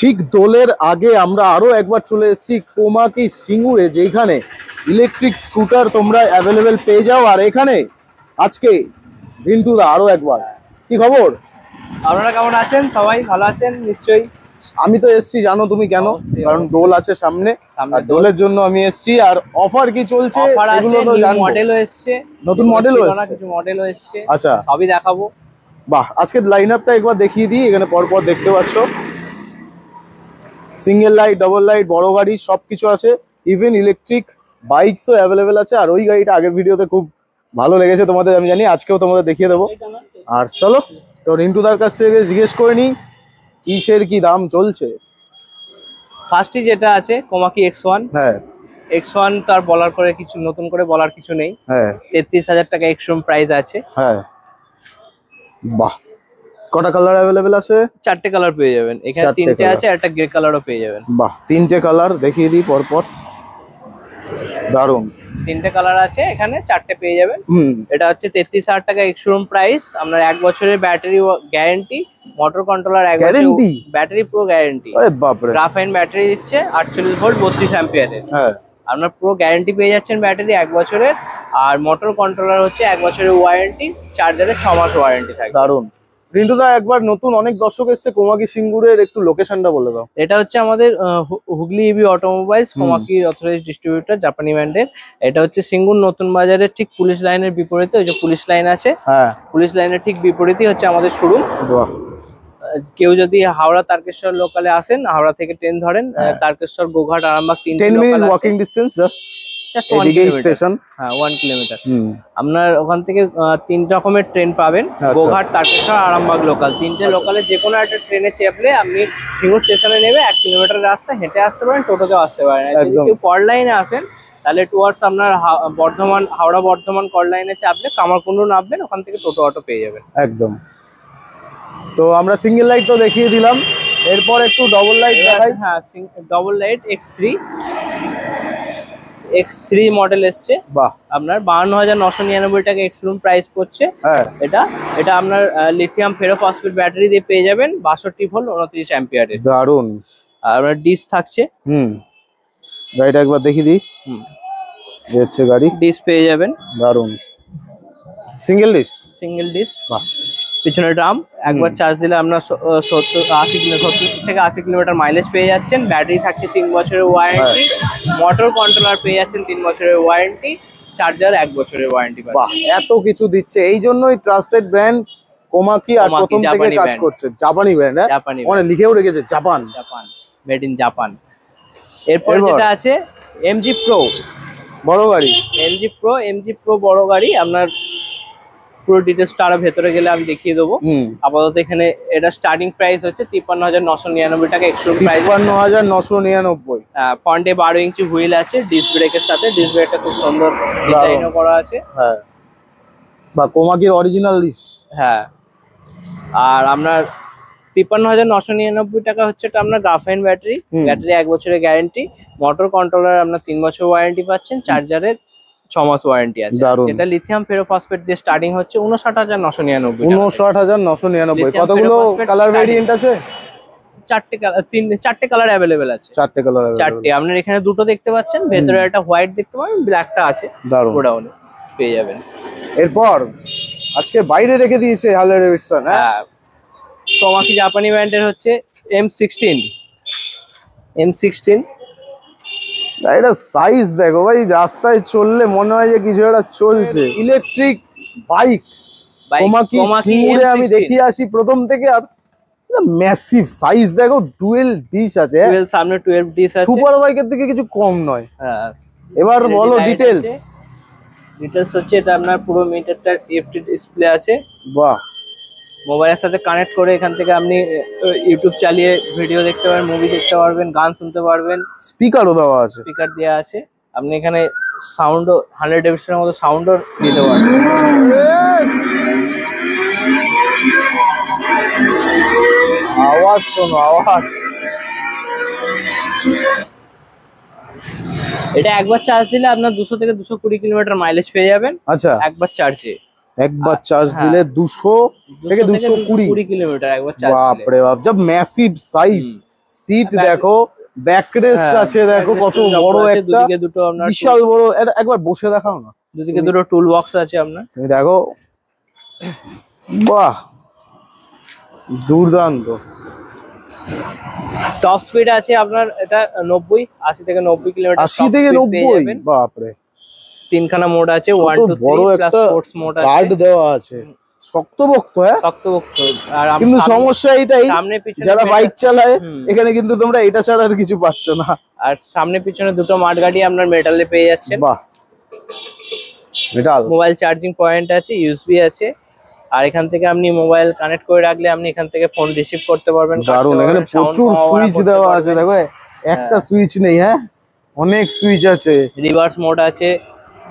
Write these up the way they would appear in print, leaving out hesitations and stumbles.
ঠিক দোলের আগে আমরা আরো একবার চলে এসেছি কোমাকি সিঙ্গুরে, যেখানে ইলেকট্রিক স্কুটার তোমরা অ্যাভেলেবেল পেয়ে যাও। আর এখানে আজকে রিন্টুদা আরো একবার, কি খবর? আপনারা কেমন আছেন? সবাই ভালো আছেন নিশ্চয়ই। আমি তো এসছি, জানো তুমি কেন? কারণ দোল আছে সামনে, আর দোলের জন্য আমি এসছি। আর অফার কি চলছে সেগুলো তো জানবো। মডেলও এসছে, নতুন মডেলও এসছে, কিছু মডেলও এসছে। আচ্ছা, সবই দেখাবো। বাহ, আজকে লাইন আপটা একবার দেখিয়ে দিই। এখানে পরপর দেখতে পাচ্ছ সিঙ্গেল লাইট, ডাবল লাইট, বড় গাড়ি সবকিছু আছে। ইভেন ইলেকট্রিক বাইকসও অ্যাভেলেবেল আছে। আর ওই গাড়িটা আগের ভিডিওতে খুব ভালো লেগেছে তোমাদের, আমি জানি, আজকেও তোমাদের দেখিয়ে দেবো। আর চলো তো রিন্টুদার কাছ থেকে জিজ্ঞেস করে নিই কিসের কি দাম চলছে। ফার্স্টই যেটা আছে কোমাকি X1। হ্যাঁ, X1 তার বলার করে কিছু নতুন করে বলার কিছু নেই। হ্যাঁ, 33,000 টাকা এক্স-শোরুম প্রাইস আছে। হ্যাঁ, বাহ, কটা কালার অ্যাভেলেবেল আছে? 4টে কালার পেয়ে যাবেন এখানে, 3টে আছে, একটা গ্রে কালারও পেয়ে যাবেন। বাহ, 3টে কালার দেখিয়ে দিই পরপর, দারুণ। 3টে কালার আছে এখানে, 4টে পেয়ে যাবেন। এটা হচ্ছে 33,000 টাকা এক্স-শোরুম প্রাইস। আপনার 1 বছরের ব্যাটারি গ্যারান্টি, মোটর কন্ট্রোলার 1 বছর ব্যাটারি প্রো গ্যারান্টি। আরে বাপ রে, গ্রাফাইন ব্যাটারি দিচ্ছে 48 ভোল্ট 32 অ্যাম্পিয়ারের। হ্যাঁ, আপনার পুরো গ্যারান্টি পেয়ে যাচ্ছেন ব্যাটারি 1 বছরের। আর মোটর কন্ট্রোলার হচ্ছে 1 বছরের ওয়ারেন্টি, চার্জারের 6 মাস ওয়ারেন্টি থাকবে। দারুণ। রিন্টুদা, একবার নতুন অনেক দর্শক এসছে কোমাকি সিঙ্গুরের, একটু লোকেশনটা বলে দাও। এটা হচ্ছে আমাদের Hooghly EB automobiles, Komaki authorised distributor, জাপানি ব্র্যান্ডের। এটা হচ্ছে সিঙ্গুর নতুন বাজারের ঠিক পুলিশ লাইনের বিপরীতে, ওই যে পুলিশ লাইন আছে, হ্যাঁ, পুলিশ লাইনের ঠিক বিপরীতেই হচ্ছে আমাদের শোরুম। বাহ, কেউ যদি হাওড়া তারকেশ্বর লোকালে আসেন, হাওড়া থেকে ট্রেন ধরেন, Tarakeswar, Goghat, Arambagh 10 minute walking distance, just এদিকে স্টেশন। হ্যাঁ, 1 কিলোমিটার। আপনার ওখান থেকে 3 রকমের ট্রেন পাবেন, গোঘাট, তারকেশ্বর, আরামবাগ লোকাল। 3টে লোকালে যে কোনো একটা ট্রেনে চেপলে আপনি সিঙ্গুর স্টেশনে নেবে। 1 কিলোমিটার রাস্তা হেঁটে আসতে পারেন, টোটোতে আসতে পারেন। যদি কেউ কর লাইনে আসেন তাহলে টুয়ার্ডস আপনার বর্ধমান, হাওড়া বর্ধমান কর লাইনে চাপলে কামারকুণ্ডু নামবেন, ওখান থেকে টোটো অটো পেয়ে যাবেন। একদম। তো আমরা সিঙ্গেল লাইট তো দেখিয়ে দিলাম, এরপর একটু ডবল লাইট দেখাই। হ্যাঁ, ডবল লাইট X3 মডেল এসছে। বাহ, আপনার 52,999 টাকা এক্স-শোরুম প্রাইস পড়ছে। হ্যাঁ, এটা আপনার লিথিয়াম ফেরোফসফেট ব্যাটারি দিয়ে পেয়ে যাবেন, 62 ভোল্ট 29 অ্যাম্পিয়ারের। দারুণ। আর আপনার ডিস থাকছে। গাড়িটা একবার দেখিয়ে দিই। এই হচ্ছে গাড়ি, ডিস পেয়ে যাবেন। দারুণ। সিঙ্গেল ডিস, বাহ। পিছনে ড্রাম, একবার চার্জ দিলে আপনার 70 থেকে 80 কিলোমিটার মাইলেজ পেয়ে যাচ্ছেন। ব্যাটারি থাকছে 3 বছরের ওয়ারেন্টি, মোটর কন্ট্রোলার পেয়ে যাচ্ছেন 3 বছরের ওয়ারেন্টি, চার্জার 1 বছরের ওয়ারেন্টি। বাহ, এত কিছু দিচ্ছে, এই জন্যই ট্রাস্টেড ব্র্যান্ড কোমাকি। আর প্রথম থেকে কাজ করছে, জাপানি ব্র্যান্ড। ওখানে লিখেও রেখেছে জাপান, মেড ইন জাপান। এরপর যেটা আছে MG Pro বড় গাড়ি। MG Pro বড় গাড়ি। আপনার পুরো ডিটেলসটা আরো ভেতরে গেলে আমি দেখিয়ে দেবো। আপাতত এখানে এটা স্টার্টিং প্রাইস হচ্ছে 53,999 টাকা এক্স-শোরুম প্রাইস। 53,999। ফ্রন্টে 12 ইঞ্চি হুইল আছে ডিস্ক ব্রেকের সাথে। ডিস্ক ব্রেকটা খুব সুন্দর ডিজাইনও করা আছে। হ্যাঁ, বা কোমাকির অরিজিনাল ডিস্ক। হ্যাঁ, আর আপনার 53,999 টাকা হচ্ছে এটা আপনার গ্রাফাইন ব্যাটারি 1 বছরের গ্যারান্টি, মোটর কন্ট্রোলার আপনার 3 বছর ওয়ারেন্টি পাচ্ছেন, চার্জারের 6 মাস ওয়ারেন্টি আছে। যেটা লিথিয়াম ফেরোফসফেট দিয়ে স্টার্টিং হচ্ছে 59,999। 59,999। কতগুলো কালার ভেরিয়েন্ট আছে? 4টে কালার অ্যাভেলেবেল আছে। 4টে কালার, 4টে। আপনার এখানে দুটো দেখতে পাচ্ছেন, ভেতরে একটা হোয়াইট দেখতে পাবেন, ব্ল্যাকটা আছে, গোডাউনে পেয়ে যাবেন। এরপর আজকে বাইরে রেখে দিয়েছে হার্লে ডেভিডসন। হ্যাঁ, কোমাকি জাপানি ব্র্যান্ডের হচ্ছে M16। গাড়িটার সাইজ দেখো ভাই, রাস্তায় চললে মনে হয় যে কিছু একটা চলছে। ইলেকট্রিক বাইক কোমাকি সিঙ্গুরে আমি দেখিয়ে আসি প্রথম থেকে। আর ম্যাসিভ সাইজ দেখো, ডুয়েল ডিশ আছে, সামনে 12 ডিশ আছে, সুপার বাইকের থেকে কিছু কম নয়। হ্যাঁ, এবার বলো ডিটেলস হচ্ছে এটা আপনার পুরো মিটারটা এফটি ডিসপ্লে আছে। বাহ, মোবাইলের সাথে কানেক্ট করে এখান থেকে আপনি ইউটিউব চালিয়ে ভিডিও দেখতে পারবেন, মুভি দেখতে পারবেন, গান শুনতে পারবেন। স্পিকারও দেওয়া আছে, স্পিকার দেওয়া আছে। আপনি এখানে সাউন্ডও 100 ডেসিবেলের মতো সাউন্ডও দিতে পারবেন। আওয়াজ শোনো, আওয়াজ। এটা একবার চার্জ দিলে আপনার 200 থেকে 220 কিলোমিটার মাইলেজ পেয়ে যাবেন। আচ্ছা, একবার চার্জে, একবার চার্জ দিলে 200 থেকে 220 কিলোমিটার একবার চার্জ। বাপ রে বাপ, যা ম্যাসিভ সাইজ। সিট দেখো, ব্যাকরেস্ট আছে দেখো, কত বড় একটা দুদিকে দুটো আপনার বিশাল বড়। একবার বসে দেখাও না, দুদিকে দুটো টুল বক্স আছে আপনার। তুমি দেখো, বাহ দুর্দান্ত। টপ স্পিড আছে আপনার এটা 90, 80 থেকে 90 কিলোমিটার। 80 থেকে 90, বাপরে। তিনখানা মোড আছে, 1 2 বড় 3 একটা স্পোর্টস মোড আছে, কার্ড দেওয়া আছে, শক্তপোক্ত। হ্যাঁ শক্তপোক্ত। আর কিন্তু সমস্যা এটাই, সামনে পিছনে যারা বাইক চালায় এখানে কিন্তু তোমরা এটা ছাড়া আর কিছু পাচ্ছ না। আর সামনে পিছনে দুটো মাঠগাড়ি আপনার মেটালে পেয়ে যাচ্ছেন। বাহ, মেটাল। মোবাইল চার্জিং পয়েন্ট আছে, ইউএসবি আছে। আর এখান থেকে আপনি মোবাইল কানেক্ট করে রাখলে আপনি এখান থেকে ফোন রিসিভ করতে পারবেন। দারুন, এখানে প্রচুর সুইচ দেওয়া আছে দেখো, একটা সুইচ নেই, হ্যাঁ অনেক সুইচ আছে। রিভার্স মোড আছে।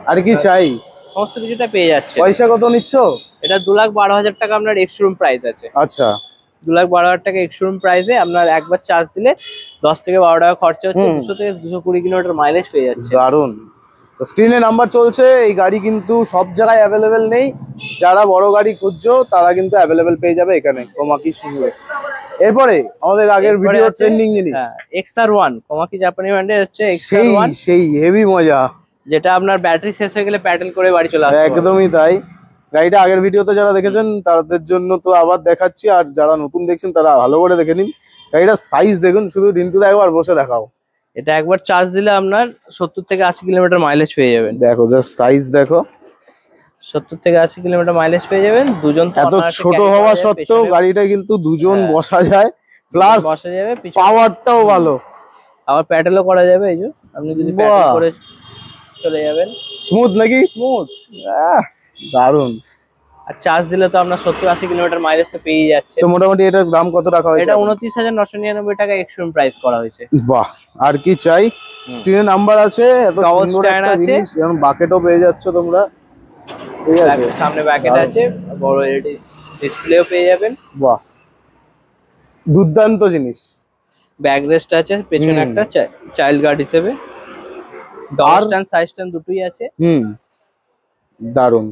আর কি চাই, সমস্ত কিছুটা পেয়ে যাচ্ছে। পয়সা কত নিচ্ছ? এটা 2,12,000 টাকা আপনার এক্স শোরুম প্রাইস আছে। আচ্ছা, 2,12,000 টাকা এক্স শোরুম প্রাইসে আপনার একবার চার্জ দিলে 10 থেকে 12 টাকা খরচা হচ্ছে, 200 থেকে 220 কিলোমিটার মাইলেজ পেয়ে যাচ্ছে। দারুন। তো স্ক্রিনে নাম্বার চলছে, এই গাড়ি কিন্তু সব জায়গায় অ্যাভেলেবেল নেই। যারা বড় গাড়ি খুঁজছো তারা কিন্তু অ্যাভেলেবেল পেয়ে যাবে এখানে কোমাকি সিঙ্গুরে। এরপরে আমাদের আগের ভিডিও ট্রেন্ডিং জিনিস XR1, কোমাকি জাপানি ব্র্যান্ডের হচ্ছে XR1, সেই হেভি মজা, যেটা আপনার ব্যাটারি শেষ হয়ে গেলে প্যাডেল করে বাড়ি চলে আসবে। একদমই তাই। গাড়িটা আগের ভিডিওতে যারা দেখেছেন তাদের জন্য তো আবার দেখাচ্ছি, আর যারা নতুন দেখছেন তারা ভালো করে দেখে নিন। গাড়িটার সাইজ দেখুন, শুধু রিন্টুদা একবার বসে দেখাও। এটা একবার চার্জ দিলে আপনার 70 থেকে 80 কিলোমিটার মাইলেজ পেয়ে যাবেন। দেখো জাস্ট সাইজ দেখো, 70 থেকে 80 কিলোমিটার মাইলেজ পেয়ে যাবেন। দুজন এত ছোট হওয়া সত্ত্বেও গাড়িটা কিন্তু দুজন বসা যায়, প্লাস বসা যাবে, পাওয়ারটাও ভালো, আবার প্যাডেলও করা যাবে। এই যে আপনি যদি প্যাডেল করে চলে যাবেন, স্মুথ নাকি? স্মুথ, দারুন। আর চার্জ দিলে তো আপনার 70-80 কিলোমিটার মাইলেজ তো পেয়ে যাচ্ছে। তো মোটামুটি এটার দাম কত রাখা হয়েছে? এটা 29,999 টাকা এক্সট্রিম প্রাইস করা হয়েছে। বাহ, আর কি চাই। স্ক্রিনে নাম্বার আছে, এত সুন্দর একটা জিনিস, যেমন বাকেটও পেয়ে যাচ্ছ তোমরা, ঠিক আছে। সামনে বাকেট আছে, বড় এলইডি ডিসপ্লেও পেয়ে যাবেন। বাহ, দুর্দান্ত জিনিস। ব্যাক রেস্ট আছে, পেছনে একটা চাইল্ড গার্ড হিসেবে, ডোর স্ট্যান্ড সাইড স্ট্যান্ড দুটোই আছে। দারুন।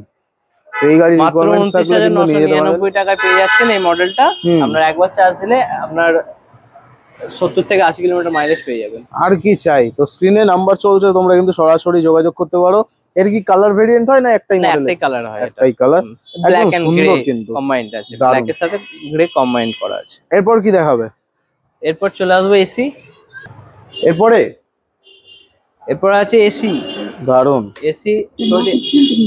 এই গাড়ি রিকোয়ারমেন্টস থাকলে কিন্তু নিয়ে যেতে পারেন। 29,999 টাকায় পেয়ে যাচ্ছেন এই মডেলটা। আপনার একবার চার্জ দিলে আপনার 70 থেকে 80 কিলোমিটার মাইলেজ পেয়ে যাবেন। আর কি চাই। তো স্ক্রিনে নাম্বার চলছে, তোমরা কিন্তু সরাসরি যোগাযোগ করতে পারো। এর কি কালার ভেরিয়েন্ট হয় না একটাই মডেল? একটাই কালার হয়, একটাই কালার, ব্ল্যাক এন্ড গ্রে কিন্তু কম্বাইন্ড আছে, ব্ল্যাক এর সাথে গ্রে কম্বাইন্ড করা আছে। এরপর কি দেখাবে? এরপর চলে আসবে এসি। এরপর আছে এসি। দারুন। AC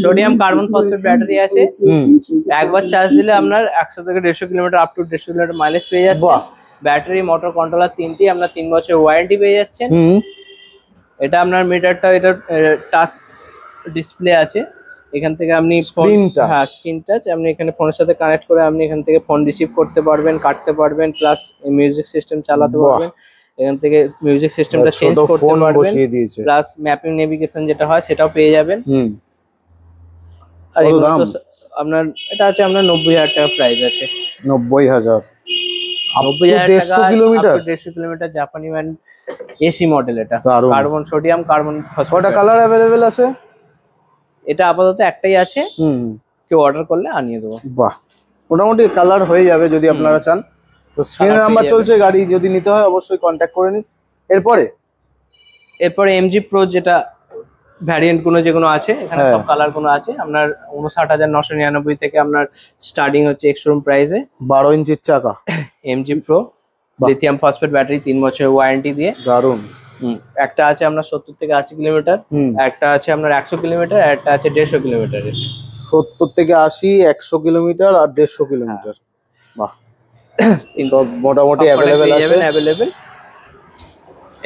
sodium carbon phosphate battery আছে। একবার চার্জ দিলে আপনার 100 থেকে 150 kilometre up to 150 kilometre mileage পেয়ে যাচ্ছে। ব্যাটারি, মোটর, কন্ট্রোলার তিনটি আপনার 3 বছর ওয়ারেন্টি পেয়ে যাচ্ছেন। এটা আপনার মিটারটা, এটা টাচ ডিসপ্লে আছে, এখান থেকে আপনি স্ক্রিন টাচ, আপনি এখানে ফোনের সাথে কানেক্ট করে আপনি এখান থেকে ফোন রিসিভ করতে পারবেন, কাটতে পারবেন, প্লাস মিউজিক সিস্টেম চালাতে পারবেন। এখান থেকে মিউজিক সিস্টেমটা চেঞ্জ করতে পারবেন, প্লাস ম্যাপিং নেভিগেশন যেটা হয় সেটাও পেয়ে যাবেন। আর আপনার এটা আছে আপনার 90,000 টাকা প্রাইস আছে। 90,000, 150 কিলোমিটার, 150 কিলোমিটার জাপানি ব্র্যান্ড এসি মডেল। এটা কার্বন সোডিয়াম কার্বন ফসফেট। কয়টা কালার अवेलेबल আছে? এটা আপাতত একটাই আছে, কেউ অর্ডার করলে আনিয়ে দেবো। বাহ, মোটামুটি কালার হয়ে যাবে যদি আপনারা চান। তো স্ক্রিনে নাম্বার চলছে, গাড়ি যদি নিতে হয় অবশ্যই কন্ট্যাক্ট করে নিন। এরপরে এমজি প্রো, যেটা ভ্যারিয়েন্ট গুলো যেগুলো আছে এখানে সব কালার গুলো আছে। আপনার 59,999 থেকে আপনার স্টার্টিং হচ্ছে এক্সট্রিম প্রাইসে। 12 ইঞ্চির চাকা, MG pro, lithium phosphate battery, 3 বছরের ওয়ারেন্টি দিয়ে। দারুন। একটা আছে আপনার 70 থেকে 80 কিলোমিটার, একটা আছে আপনার 100 কিলোমিটার, আর একটা আছে 150 কিলোমিটারের। 70 থেকে 80, 100 কিলোমিটার আর 150 কিলোমিটার। বাহ, সব মোটামুটি अवेलेबल আছে।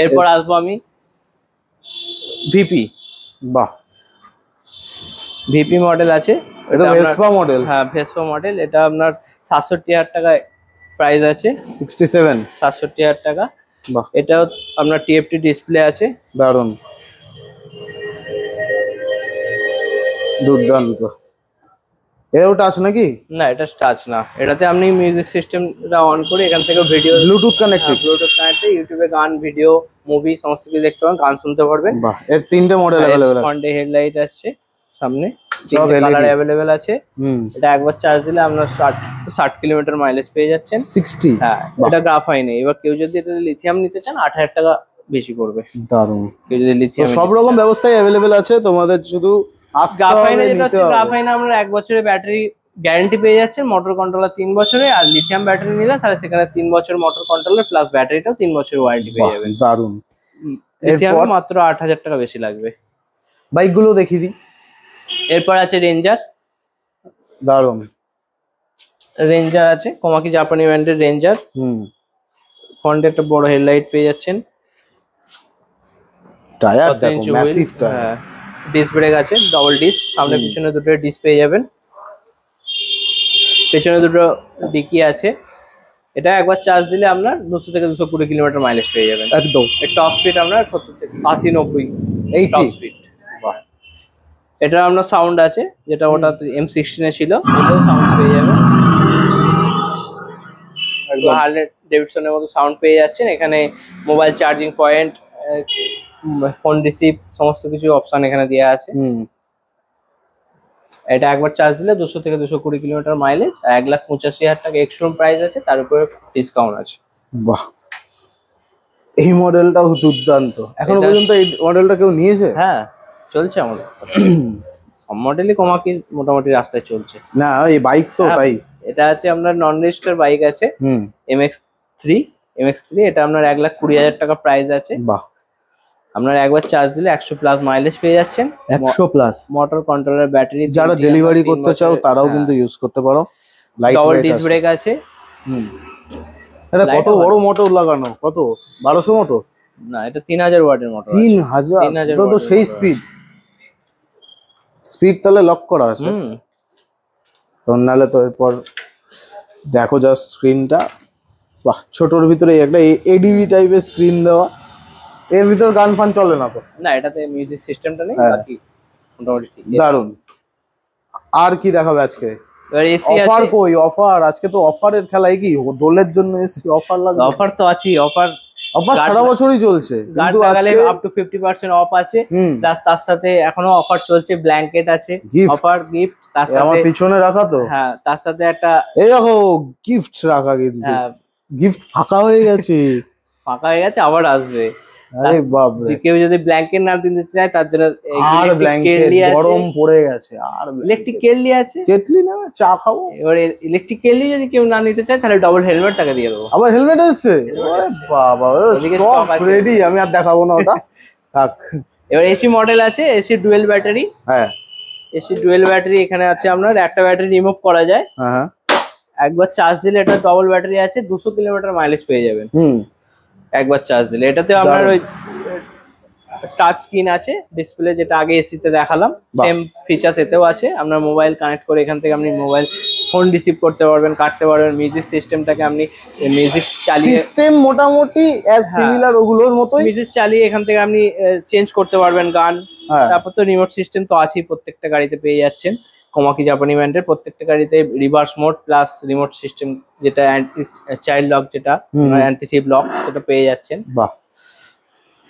এরপর আসবো আমি ভিপি। বাহ, ভিপি মডেল আছে, এটা ভেসপা মডেল। হ্যাঁ, ভেসপা মডেল। এটা আপনার 67,000 টাকায় প্রাইস আছে। 67,000 টাকা। বাহ, এটাও আপনার টিএফটি ডিসপ্লে আছে। দারুন, দুর্দান্ত। এটাও টাচ নাকি? না, এটা টাচ না। এটাতে আপনি মিউজিক সিস্টেমটা অন করে এখান থেকে ভিডিও, ব্লুটুথ কানেক্টেড, ইউটিউবে গান, ভিডিও, মুভি সমস্ত কিছু দেখতে পাবেন, গান শুনতে পারবেন। বাহ, এর 3টে মডেল अवेलेबल আছে। ফ্রন্টে হেডলাইট আছে, সামনে তিনটে কালার LED অ্যাভেলেবেল আছে। এটা একবার চার্জ দিলে আপনার 60 কিলোমিটার মাইলেজ পেয়ে যাচ্ছেন। 60? হ্যাঁ, এটা গ্রাফাইনে। এবার কেউ যদি এটা লিথিয়াম নিতে চান 8000 টাকা বেশি পড়বে। দারুন। কেউ যদি লিথিয়াম, সব রকম ব্যবস্থাই অ্যাভেলেবেল আছে, তোমাদের শুধু আসতে হবে, গ্রাফাইনে যেটা নিতে হচ্ছে, হবে। গ্রাফাইনে আমরা 1 বছরের ব্যাটারি গ্যারান্টি পেয়ে যাচ্ছেন, মোটর কন্ট্রোলার 3 বছরে। আর লিথিয়াম ব্যাটারি নিলে তাহলে সেখানে 3 বছর মোটর কন্ট্রোলার প্লাস ব্যাটারিটাও 3 বছরের ওয়ারেন্টি পেয়ে যাবেন। দারুন। লিথিয়ামে মাত্র 8000 টাকা বেশি লাগবে। বাইকগুলো দেখিয়ে দিই। এরপর আছে রেঞ্জার। দারুন। রেঞ্জার আছে, কোমাকি জাপানি ব্র্যান্ডের রেঞ্জার। ফ্রন্টে একটা বড় হেডলাইট পেয়ে যাচ্ছেন। টায়ার দেখো, ম্যাসিভ টায়ার। হ্যাঁ, ডিস্ক ব্রেক আছে, ডবল ডিস্ক। সামনে পিছনে দুটো ডিস্ক পেয়ে যাবেন। পেছনে দুটো ডিকি আছে। এটা একবার চার্জ দিলে আপনার 200 থেকে 220 কিলোমিটার মাইলেজ পেয়ে যাবেন একদম। এর টপ স্পিড আপনার 70 থেকে 80-90 এই টপ স্পিড। বাহ। এটা আপনার সাউন্ড আছে, যেটা ওটা M16 এ ছিল, এটাও সাউন্ড পেয়ে যাবেন। একদম হার্লে ডেভিডসনের মতো সাউন্ড পেয়ে যাচ্ছেন। এখানে mobile charging point, phone receive, সমস্ত কিছু অপশন এখানে দেওয়া আছে। এটা একবার চার্জ দিলে 200 থেকে 220 কিলোমিটার মাইলেজ। 1,85,000 টাকা এক্সট্রুম প্রাইস আছে, তার উপরে ডিসকাউন্ট আছে। বাহ, এই মডেলটাও দুর্দান্ত। এখনো পর্যন্ত এই মডেলটা কেউ নিয়েছে? হ্যাঁ, চলছে আমাদের সব মডেলই কোমাকি মোটামুটি রাস্তায় চলছে। না, এই বাইক তো তাই। এটা আছে আপনার নন রেজিস্টার বাইক আছে, MX3। এটা আপনার 1,20,000 টাকা প্রাইস আছে। বাহ। আপনার একবার চার্জ দিলে 100 প্লাস মাইলেজ পেয়ে যাচ্ছেন। 100 প্লাস। মোটর কন্ট্রোলার ব্যাটারি, যারা ডেলিভারি করতে চাও তারাও কিন্তু ইউজ করতে পারো। লাইট ডবল ডিস্ক ব্রেক আছে। এটা কত বড় মোটর লাগানো? কত? 1200 মোটর? না, এটা 3000 ওয়াটের মোটর। 3000? তো সেই স্পিড তাহলে লক করা আছে। নাহলে তো এরপর দেখো জাস্ট স্ক্রিনটা। বাহ, ছোটর ভিতরে একটা এডিভি টাইপের স্ক্রিন দেওয়া। এর ভিতর গান ফান চলে না তো? না, এটাতে মিউজিক সিস্টেমটা নেই, বাকি মোটামুটি ঠিক। দারুন। আর কি দেখাবে আজকে? এবার এসি অফার আছে। কই? অফার আজকে তো অফারের খেলাই। কি দোলের জন্য এসি অফার লাগবে? অফার তো আছে, অফার সারা বছরই চলছে, কিন্তু আজকে আপ টু 50% অফ আছে। প্লাস তার সাথে এখনো অফার চলছে, ব্ল্যাঙ্কেট আছে, অফার গিফট তার সাথে। আমার পিছনে রাখা তো। হ্যাঁ, তার সাথে একটা এই দেখো গিফট রাখা, কিন্তু গিফট ফাঁকা হয়ে গেছে। ফাঁকা হয়ে গেছে, আবার আসবে। আরে বাপ রে। কেউ যদি ব্ল্যাঙ্কেট না দিতে চায় তার জন্য আর ব্ল্যাঙ্কেট গরম পড়ে গেছে। আর ইলেকট্রিক কেটলি আছে, কেটলি নেবে, চা খাবো। এবার ইলেকট্রিক কেটলি যদি কেউ না নিতে চায় তাহলে ডবল হেলমেট টাকা দিয়ে দেবো। আবার হেলমেট এসেছে? আরে বাবা, স্টক রেডি। আমি আর দেখাবো না ওটা, থাক। এবার এসি মডেল আছে, এসি ডুয়েল ব্যাটারি। হ্যাঁ, এসি ডুয়েল ব্যাটারি এখানে আছে আপনার। একটা ব্যাটারি রিমুভ করা যায়। হ্যাঁ। একবার চার্জ দিলে, এটা ডবল ব্যাটারি আছে, 200 কিলোমিটার মাইলেজ পেয়ে যাবেন একবার চার্জ দিলে। এটাতে আপনার ওই টাচ স্ক্রিন আছে, ডিসপ্লে, যেটা আগে এসিতে দেখালাম, সেম ফিচার্স এতেও আছে। আপনার মোবাইল কানেক্ট করে এখান থেকে আপনি মোবাইল ফোন রিসিভ করতে পারবেন, কাটতে পারবেন। মিউজিক সিস্টেমটাকে আপনি মিউজিক চালিয়ে, সিস্টেম মোটামুটি অ্যাজ সিমিলার ওগুলোর মতোই। মিউজিক চালিয়ে এখান থেকে আপনি চেঞ্জ করতে পারবেন গান। তারপর তো রিমোট সিস্টেম তো আছেই, প্রত্যেকটা গাড়িতে পেয়ে যাচ্ছেন। কোমাকি জাপানি ব্র্যান্ডের প্রত্যেকটা গাড়িতে reverse mode plus remote system, যেটা চাইল্ড লক, যেটা অ্যান্টি থিপ লক, সেটা পেয়ে যাচ্ছেন। বাহ।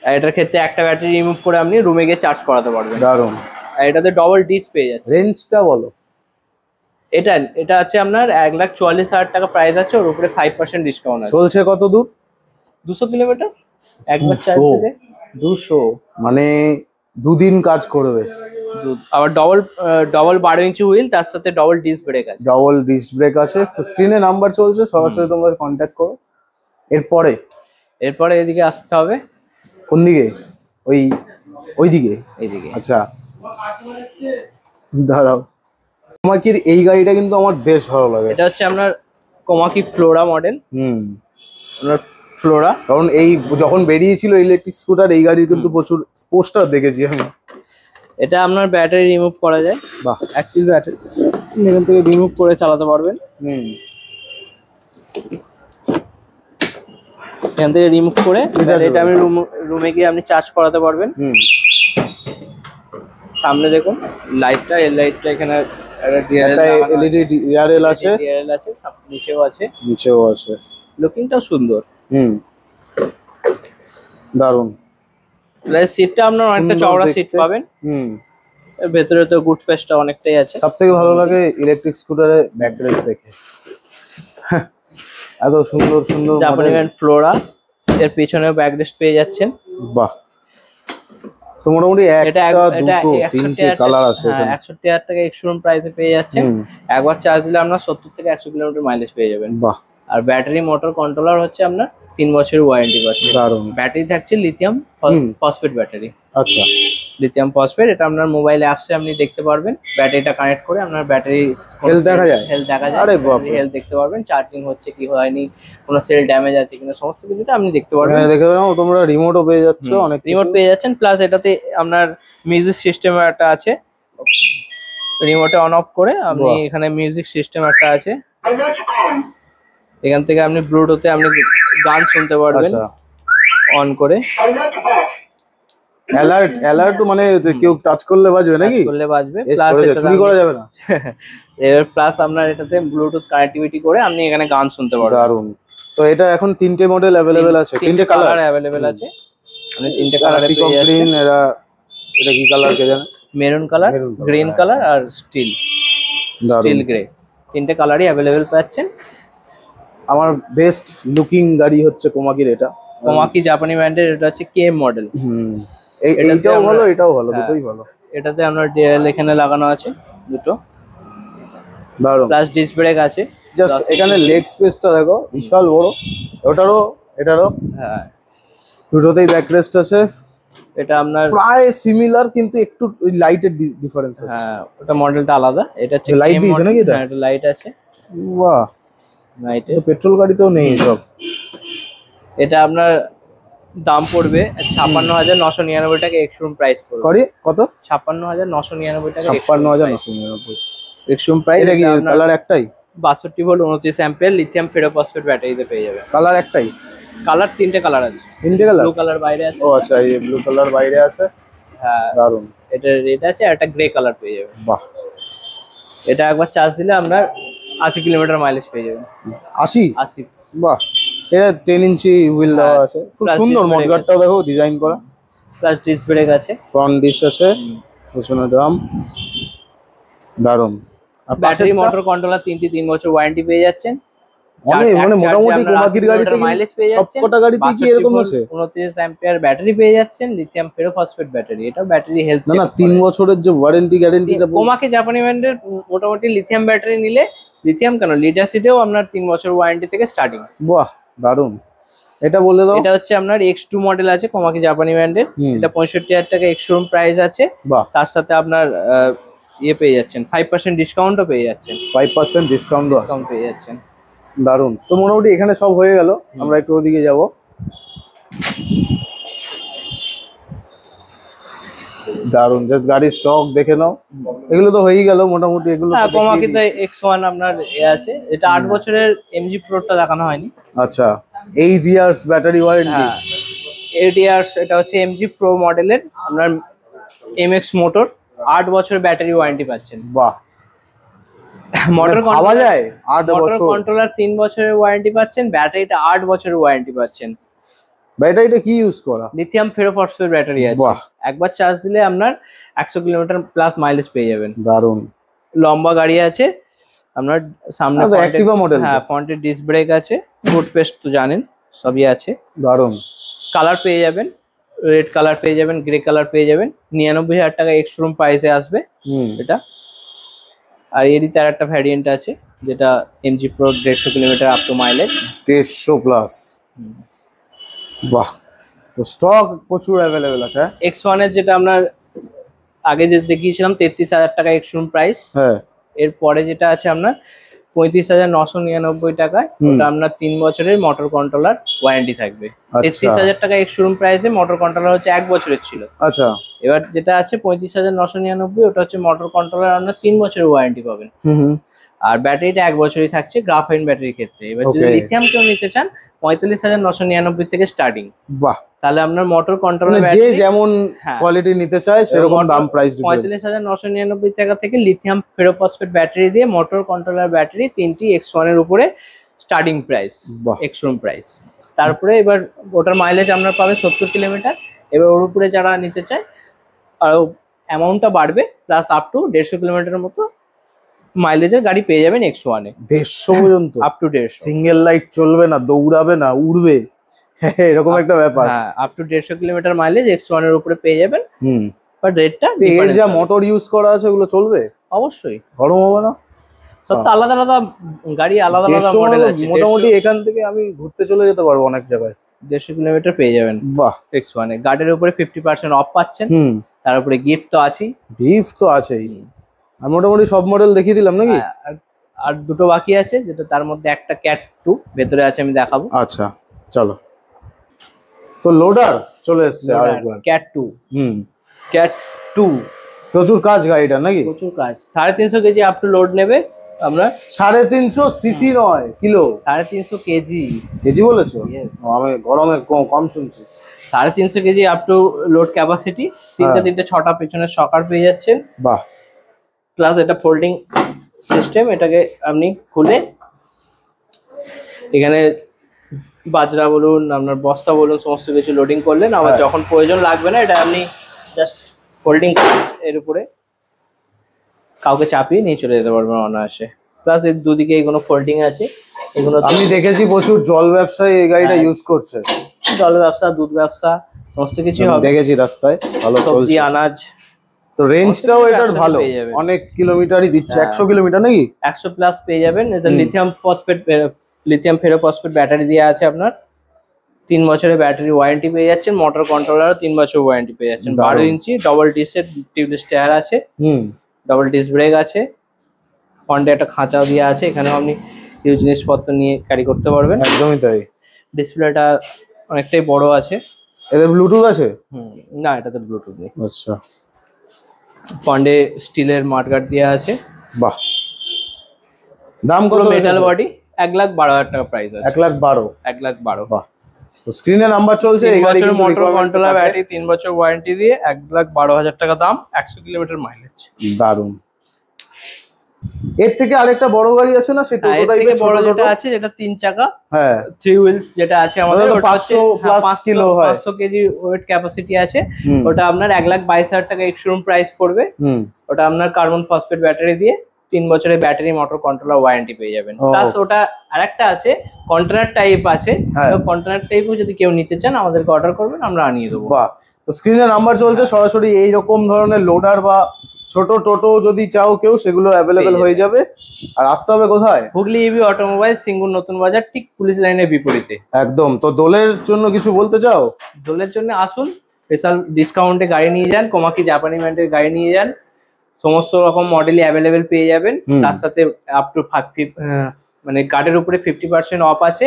এটার ক্ষেত্রে একটা ব্যাটারি রিমুভ করে আপনি রুমে গিয়ে চার্জ করাতে পারবেন। দারুন। আর এটাতে ডবল ডিস্ক পেয়ে যাচ্ছে। রেঞ্জটা বলো। এটা আছে আপনার 1,44,000 টাকা প্রাইস আছে, ওর উপরে 5% ডিসকাউন্ট আছে। চলছে কত দূর? 200 কিলোমিটার একবার চার্জ দিলে। 200 মানে দুদিন কাজ করবে। আবার ডবল 12 ইঞ্চি হুইল, তার সাথে ডবল ডিস্ক ব্রেক আছে। ডবল ডিস্ক ব্রেক আছে। তো স্ক্রিনে নাম্বার চলছে, সরাসরি তোমরা কন্ট্যাক্ট করো। এরপরে এদিকে আসতে হবে। কোন দিকে? ওইদিকে। এইদিকে। আচ্ছা, দাঁড়াও। কোমাকির এই গাড়িটা কিন্তু আমার বেশ ভালো লাগে। এটা হচ্ছে আপনার কোমাকি ফ্লোরা মডেল। আপনার ফ্লোরা, কারণ এই যখন বেরিয়েছিল ইলেকট্রিক স্কুটার, এই গাড়ির কিন্তু প্রচুর পোস্টার দেখেছি আমি। এটা আপনার ব্যাটারি রিমুভ করা যায়। বাহ। অ্যাক্টিভ ব্যাটারি এখান থেকে রিমুভ করে চালাতে পারবেন। এখান থেকে রিমুভ করে এটা আপনি রুমে গিয়ে আপনি চার্জ করাতে পারবেন। সামনে দেখুন লাইটটা, এল লাইটটা এখানে এলইডি ডিআরএল আছে, নিচেও আছে। লুকিংটাও সুন্দর। দারুন। সিটটা আপনার অনেকটা চওড়া সিট পাবেন। এর ভেতরে তো গুড পেস্টটা অনেকটাই আছে। সব থেকে ভালো লাগে ইলেকট্রিক স্কুটারে ব্যাক রেস দেখে, এত সুন্দর সুন্দর জাপানি ব্র্যান্ড ফ্লোরা, এর পিছনেও ব্যাক রেস্ট পেয়ে যাচ্ছেন। বাহ, তো মোটামুটি একটা দুটো তিনটে কালার আছে হ্যাঁ, 61,000 টাকা এক্স-শোরুম প্রাইসে পেয়ে যাচ্ছেন। একবার চার্জ দিলে আপনার 70 থেকে 100 কিলোমিটার মাইলেজ পেয়ে যাবেন। বাহ, আর ব্যাটারি মোটর কন্ট্রোলার হচ্ছে আপনার 3 বছরের ওয়ারেন্টি পাচ্ছেন। দারুণ। ব্যাটারি থাকছে লিথিয়াম ফসফেট ব্যাটারি। আচ্ছা, লিথিয়াম ফসফেট, এটা আপনার মোবাইল অ্যাপসে আপনি দেখতে পারবেন। ব্যাটারিটা কানেক্ট করে আপনার ব্যাটারি হেলথ দেখা যায়, হেলথ দেখা যায়। আরে বাপ রে, হেলথ দেখতে পারবেন, চার্জিং হচ্ছে কি হয়নি, কোনো সেল ড্যামেজ আছে কিনা, সমস্ত কিছুটা আপনি দেখতে পারবেন। হ্যাঁ দেখে নাও, তোমরা রিমোটও পেয়ে যাচ্ছ, অনেক রিমোট পেয়ে যাচ্ছেন, প্লাস এটাতে আপনার মিউজিক সিস্টেম একটা আছে। রিমোটে অন অফ করে আপনি এখানে মিউজিক সিস্টেম একটা আছে, এখান থেকে আপনি ব্লুটুথে আপনি গান শুনতে পারবেন অন করে। অ্যালার্ট মানে কেউ টাচ করলে বাজবে নাকি? করলে বাজবে, প্লাস চুরি করা যাবে না। এবার প্লাস আপনার এটাতে ব্লুটুথ কানেক্টিভিটি করে আপনি এখানে গান শুনতে পারবেন। দারুন। তো এটা এখন তিনটে মডেল अवेलेबल আছে, তিনটে কালার अवेलेबल আছে, মানে তিনটে কালারে পেয়ে যাচ্ছেন। গ্রিন, এটা কি কালার কে জানে? মেরুন কালার, গ্রিন কালার আর স্টিল গ্রে, তিনটে কালারই अवेलेबल পাচ্ছেন। আমার বেস্ট লুকিং গাড়ি হচ্ছে কোমাকির, এটা কোমাকি জাপানি ব্র্যান্ডের, এটা হচ্ছে কেএম মডেল। এইটাও ভালো, এটাও ভালো, দুটোই ভালো। এটাতে আপনার ডিএল এখানে লাগানো আছে দুটো, দারুন। প্লাস ডিস্ক ব্রেক আছে। জাস্ট এখানে লেগ স্পেসটা দেখো, বিশাল বড়। এটারও হ্যাঁ, দুটোতেই ব্যাক রেস্ট আছে। এটা আপনার প্রায় সিমিলার, কিন্তু একটু ওই লাইটের ডিফারেন্স আছে। হ্যাঁ, ওটা মডেলটা আলাদা। এটা হচ্ছে লাইট দিয়েছে নাকি এটা? হ্যাঁ, এটা লাইট আছে। বাহ, লাইটে তো পেট্রোল গাড়িতেও নেই সব। এটা আপনার দাম পড়বে 56,999 টাকা এক্স-শোরুম প্রাইস পড়বে। কত? 56,999 টাকা। 56,999 এক্স-শোরুম প্রাইস। এটা কি কালার একটাই? 62 ভোল্ট 29 অ্যাম্পিয়ার লিথিয়াম ফেরোফসফেট ব্যাটারিতে পেয়ে যাবে। কালার একটাই? কালার তিনটে কালার আছে। তিনটে কালার? ব্লু কালার বাইরে আছে। ও আচ্ছা, এই ব্লু কালার বাইরে আছে। হ্যাঁ, দারুন। এটা রেড আছে, আর একটা গ্রে কালার পেয়ে যাবে। বাহ, এটা একবার চার্জ দিলে আপনার 80 কিলোমিটার মাইলেজ পেয়ে যাবেন। 80? বাহ, এটা 10 ইঞ্চি হুইল দেওয়া আছে, খুব সুন্দর। মডগার্ডটাও দেখো ডিজাইন করা, প্লাস ডিস্ক ব্রেক আছে, ফ্রন্ট ডিশ আছে, পিছনে ড্রাম। দারুন। আর ব্যাটারি মোটর কন্ট্রোলার 3 বছর ওয়ারেন্টি পেয়ে যাচ্ছেন। মানে মোটামুটি কোমাকির গাড়িতে মাইলেজ পেয়ে যাচ্ছেন। সবকটা গাড়িতে কি এরকম আছে? 29 অ্যাম্পিয়ার ব্যাটারি পেয়ে যাচ্ছেন, লিথিয়াম ফেরোফসফেট ব্যাটারি। এটা ব্যাটারি হেলথ না 3 বছরের যে ওয়ারেন্টি গ্যারান্টিটা। কোমাকি জাপানি ব্র্যান্ডের মোটামুটি লিথিয়াম ব্যাটারি নিলে, লিথিয়াম কেন লিড অ্যাসিডেও আপনার 3 বছর ওয়ারেন্টি থেকে স্টার্টিং। বাহ, দারুন। এটা বলে দাও। এটা হচ্ছে আপনার X2 মডেল আছে কোমাকি জাপানি ব্র্যান্ডের। এটা 65,000 টাকা এক্স-শোরুম প্রাইস আছে। তার সাথে আপনার ইয়ে পেয়ে যাচ্ছেন, 5% ডিসকাউন্টও পেয়ে যাচ্ছেন। 5% ডিসকাউন্টও আছে, পেয়ে যাচ্ছেন। দারুন। তো মোটামুটি এখানে সব হয়ে গেল, আমরা একটু ওদিকে যাব। দারুন, জাস্ট গাড়ির স্টক দেখে নাও। এগুলো তো হয়েই গেল মোটামুটি। এগুলো হ্যাঁ, কোমাকিতে X1 আপনার আছে। এটা 8 বছরের MG Pro-টা দেখানো হয়নি। আচ্ছা, 8 ইয়ার্স ব্যাটারি ওয়ারেন্টি। 8 ইয়ার্স, এটা হচ্ছে MG Pro মডেলের আপনার MX মোটর, 8 বছর ব্যাটারি ওয়ারেন্টি পাচ্ছেন। বাহ, মোটর ভাবা যায় 8 বছর। মোটর কন্ট্রোলার 3 বছরের ওয়ারেন্টি পাচ্ছেন, ব্যাটারিটা 8 বছরের ওয়ারেন্টি পাচ্ছেন। ব্যাটারিটা কি ইউজ করা? লিথিয়াম ফেরোফসফেট ব্যাটারি আছে। বাহ, একবার চার্জ দিলে আপনার 100 কিলোমিটার প্লাস মাইলেজ পেয়ে যাবেন। দারুন। লম্বা গাড়ি আছে আপনার, সামনে অ্যাক্টিভা মডেল। হ্যাঁ, ফ্রন্টে ডিস্ক ব্রেক আছে, ফুট পেস্ট তো জানেন, সবই আছে। দারুন। কালার পেয়ে যাবেন, রেড কালার পেয়ে যাবেন, গ্রে কালার পেয়ে যাবেন। 99,000 টাকা এক্স-শোরুম প্রাইসে আসবে এটা। আর এরই তার একটা ভ্যারিয়েন্ট আছে, যেটা MG Pro 150 kilometre up to mileage 150 plus. বাহ, তো স্টক প্রচুর अवेलेबल আছে। X1 এর যেটা আপনার আগে যে দেখিয়েছিলাম 33,000 টাকা এক্স-শোরুম প্রাইস। হ্যাঁ, এরপরে যেটা আছে আপনার 35,999 টাকায়, ওটা আপনার 3 বছরের মোটর কন্ট্রোলার ওয়ারেন্টি থাকবে। 33,000 টাকা এক্স-শোরুম প্রাইসে মোটর কন্ট্রোলার হচ্ছে 1 বছরের ছিল। আচ্ছা, এবার যেটা আছে 35,999, ওটা হচ্ছে মোটর কন্ট্রোলার আপনার 3 বছরের ওয়ারেন্টি পাবেন। আর ব্যাটারিটা 1 বছরই থাকছে গ্রাফাইন ব্যাটারির ক্ষেত্রে। এবার যদি লিথিয়াম কেউ নিতে চান 45,999 থেকে স্টার্টিং। বাহ, তাহলে আপনার মোটর কন্ট্রোলার যে যেমন কোয়ালিটি নিতে চায় সেরকম দাম প্রাইস। 45,999 টাকা থেকে লিথিয়াম ফেরোফসফেট ব্যাটারি দিয়ে মোটর কন্ট্রোলার ব্যাটারি তিনটি X1 এর উপরে স্টার্টিং প্রাইস, এক্স-শোরুম প্রাইস। তারপরে এবার ওটার মাইলেজ আমরা পাবে 70 কিলোমিটার। এবার ওর উপরে যারা নিতে চায় আরো অ্যামাউন্টটা বাড়বে, প্লাস আপ টু 150 কিলোমিটারের মতো মাইলেজের গাড়ি পেয়ে যাবেন X1 এ। 150 পর্যন্ত? Up to 150। সিঙ্গেল লাইট চলবে না, দৌড়াবে না, উড়বে, এরকম একটা ব্যাপার। হ্যাঁ, up to 150 kilometre mileage X1 এর উপরে পেয়ে যাবেন। বাট রেটটা এর যা মোটর ইউজ করা আছে ওগুলো চলবে? অবশ্যই। গরম হবে না? সব তো আলাদা আলাদা গাড়ি, আলাদা আলাদা মডেল আছে। মোটামুটি এখান থেকে আমি ঘুরতে চলে যেতে পারবো অনেক জায়গায়। 150 কিলোমিটার পেয়ে যাবেন। বাহ। X1 এ গাড়ির উপরে 50% অফ পাচ্ছেন। তার উপরে গিফট তো আছেই। গিফট তো আছেই। আর মোটামুটি সব মডেল দেখিয়ে দিলাম নাকি? আর দুটো বাকি আছে, যেটা তার মধ্যে একটা ক্যাট 2 ভেতরে আছে, আমি দেখাবো। আচ্ছা চলো। তো লোডার চলে এসেছে আরেকবার, ক্যাট 2। ক্যাট 2 প্রচুর কাজ গাড়িটা নাকি? প্রচুর কাজ। 350 কেজি আপ টু লোড নেবে আমরা। 350 সিসি নয়, কিলো। 350 কেজি। কেজি বলেছো? আমি গরমে কম শুনছি। 350 KG up to load capacity. তিনটে 6টা পেছনের শকার পেয়ে যাচ্ছেন। বাহ। প্লাস এটা ফোল্ডিং সিস্টেম, এটাকে আপনি খুলে এখানে বাজরা বলুন, আপনার বস্তা বলুন, সমস্ত কিছু লোডিং করলেন। আবার যখন প্রয়োজন লাগবে না, এটা আপনি জাস্ট ফোল্ডিং এর উপরে কাউকে চাপিয়ে নিয়ে চলে যেতে পারবেন অনায়াসে। প্লাস এর দুদিকে এগুলো ফোল্ডিং আছে। এগুলো আমি দেখেছি প্রচুর জল ব্যবসায়ী এই গাড়িটা ইউজ করছে। জল ব্যবসা, দুধ ব্যবসা, সমস্ত কিছু হবে। দেখেছি রাস্তায় ভালো চলছে। সবজি, আনাজ। তো রেঞ্জটাও এটার ভালো, অনেক কিলোমিটারই দিচ্ছে। 100 কিলোমিটার নাকি? 100 প্লাস পেয়ে যাবেন। এটা লিথিয়াম ফেরোফসফেট ব্যাটারি দেওয়া আছে আপনার। 3 বছরের ব্যাটারি ওয়ারেন্টি পেয়ে যাচ্ছেন। মোটর কন্ট্রোলারও 3 বছর ওয়ারেন্টি পেয়ে যাচ্ছেন। 12 ইঞ্চি ডবল ডিসের টিউবলেস টায়ার আছে। ডবল ডিস ব্রেক আছে। ফ্রন্টে একটা খাঁচাও দেওয়া আছে, এখানেও আপনি কিছু জিনিসপত্র নিয়ে ক্যারি করতে পারবেন। একদমই তাই। ডিসপ্লেটা অনেকটাই বড় আছে। এতে ব্লুটুথ আছে? না, এটাতে ব্লুটুথ নেই। আচ্ছা। ফ্রন্টে স্টিলের মাঠগার্ড দেওয়া আছে। বাহ। দাম কত? Metal body. 1,12,000 টাকা প্রাইস আছে। 1,12,000? 1,12,000। বাহ। তো স্ক্রিনে নাম্বার চলছে। এই গাড়ি কিন্তু মোটর কন্ট্রোলার ব্যাটারি, 3 বছর ওয়ারেন্টি দিয়ে 1,12,000 টাকা দাম, 100 কিলোমিটার মাইলেজ। দারুন। এর থেকে আরেকটা বড় গাড়ি আছে না, সেই টোটো টাইপের বড় যেটা আছে, যেটা 3 চাকা, হ্যাঁ 3 হুইলস যেটা আছে আমাদের, ওটা 500 প্লাস কিলো হয়, 500 কেজি ওয়েট ক্যাপাসিটি আছে। ওটা আপনার 1,22,000 টাকা এক্স-শোরুম প্রাইস পড়বে। ওটা আপনার কার্বন ফসফেট ব্যাটারি দিয়ে 3 বছরের ব্যাটারি, মোটর কন্ট্রোলার ওয়ারেন্টি পেয়ে যাবেন। প্লাস ওটা আরেকটা আছে, কন্টেনার টাইপ আছে। কন্টেনার টাইপও যদি কেউ নিতে চান আমাদেরকে অর্ডার করবেন, আমরা আনিয়ে দেবো। বাহ। তো স্ক্রিনে নাম্বার চলছে, সরাসরি এই রকম ধরনের লোডার বা ছোট টোটো যদি চাও কেউ, সেগুলো অ্যাভেলেবেল হয়ে যাবে। আর আসতে হবে কোথায়? হুগলি ইভি অটোমোবাইল, সিঙ্গুর নতুন বাজার, ঠিক পুলিশ লাইনের বিপরীতে। একদম। তো দোলের জন্য কিছু বলতে চাও? দোলের জন্য আসুন, স্পেশাল ডিসকাউন্টে গাড়ি নিয়ে যান। কোমাকি জাপানি ব্র্যান্ডের গাড়ি নিয়ে যান, সমস্ত রকম মডেলই অ্যাভেলেবেল পেয়ে যাবেন। তার সাথে আপ টু মানে কার্ডের উপরে 50% অফ আছে।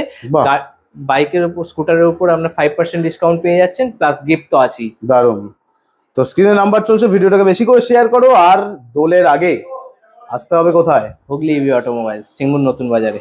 বাইকের উপর, স্কুটারের উপর আপনার 5% ডিসকাউন্ট পেয়ে যাচ্ছেন, প্লাস গিফট তো আছেই। দারুন। তো স্ক্রিনে নাম্বার চলছে, ভিডিওটাকে বেশি করে শেয়ার করো। আর দোলের আগে আসতে হবে কোথায়? হুগলি ইভি অটোমোবাইল, সিঙ্গুর নতুন বাজারে।